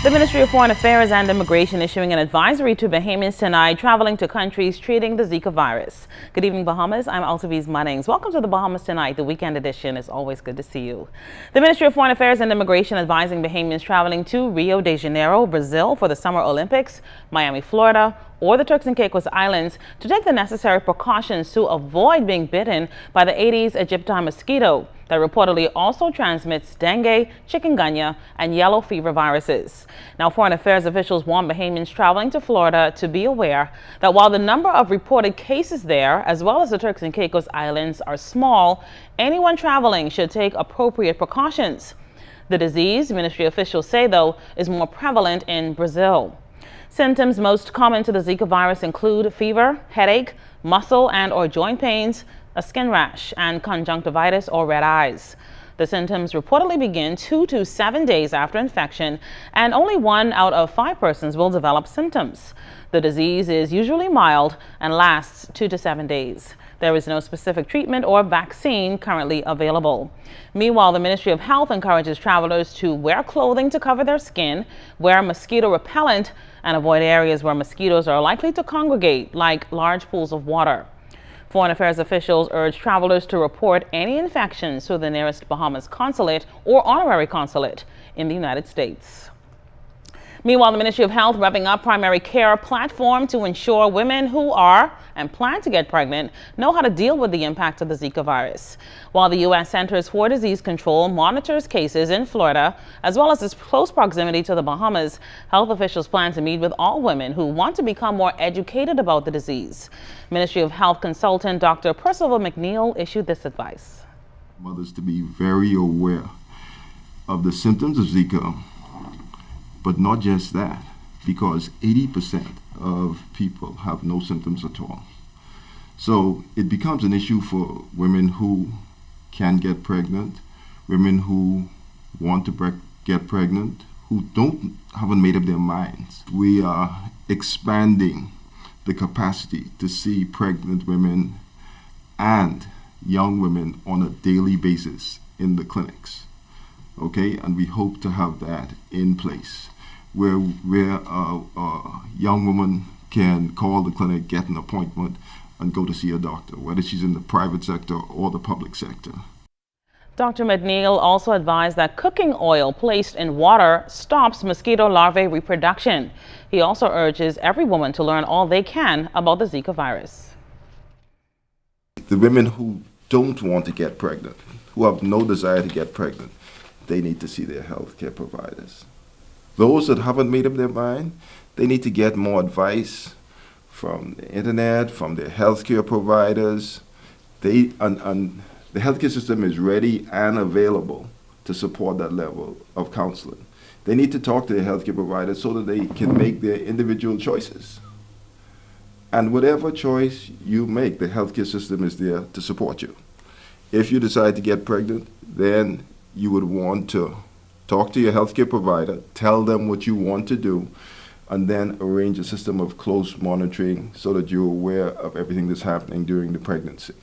The Ministry of Foreign Affairs and Immigration issuing an advisory to Bahamians tonight traveling to countries treating the Zika virus. Good evening, Bahamas. I'm Altaviz Munnings. Welcome to the Bahamas Tonight, the weekend edition. It's always good to see you. The Ministry of Foreign Affairs and Immigration advising Bahamians traveling to Rio de Janeiro, Brazil for the Summer Olympics, Miami, Florida, or the Turks and Caicos Islands to take the necessary precautions to avoid being bitten by the Aedes aegypti mosquito that reportedly also transmits dengue, chikungunya, and yellow fever viruses. Now, Foreign Affairs officials want Bahamians traveling to Florida to be aware that while the number of reported cases there, as well as the Turks and Caicos Islands, are small, anyone traveling should take appropriate precautions. The disease, ministry officials say, though, is more prevalent in Brazil. Symptoms most common to the Zika virus include fever, headache, muscle and/or joint pains, a skin rash, and conjunctivitis or red eyes. The symptoms reportedly begin 2 to 7 days after infection, and only 1 out of 5 persons will develop symptoms. The disease is usually mild and lasts 2 to 7 days. There is no specific treatment or vaccine currently available. Meanwhile, the Ministry of Health encourages travelers to wear clothing to cover their skin, wear mosquito repellent, and avoid areas where mosquitoes are likely to congregate, like large pools of water. Foreign Affairs officials urge travelers to report any infections to the nearest Bahamas consulate or honorary consulate in the United States. Meanwhile, the Ministry of Health revving up primary care platform to ensure women who are and plan to get pregnant know how to deal with the impact of the Zika virus. While the U.S. Centers for Disease Control monitors cases in Florida, as well as its close proximity to the Bahamas, health officials plan to meet with all women who want to become more educated about the disease. Ministry of Health consultant Dr. Percival McNeil issued this advice. Mothers to be very aware of the symptoms of Zika, but not just that, because 80% of people have no symptoms at all. So it becomes an issue for women who can get pregnant, women who want to get pregnant, who haven't made up their minds. We are expanding the capacity to see pregnant women and young women on a daily basis in the clinics. Okay, and we hope to have that in place where a young woman can call the clinic, get an appointment, and go to see a doctor, whether she's in the private sector or the public sector. Dr. McNeil also advised that cooking oil placed in water stops mosquito larvae reproduction. He also urges every woman to learn all they can about the Zika virus. The women who don't want to get pregnant, who have no desire to get pregnant, they need to see their healthcare providers. Those that haven't made up their mind, they need to get more advice from the internet, from their healthcare providers. And the healthcare system is ready and available to support that level of counseling. They need to talk to their healthcare providers so that they can make their individual choices. And whatever choice you make, the healthcare system is there to support you. If you decide to get pregnant, then you would want to talk to your healthcare provider, tell them what you want to do, and then arrange a system of close monitoring so that you're aware of everything that's happening during the pregnancy.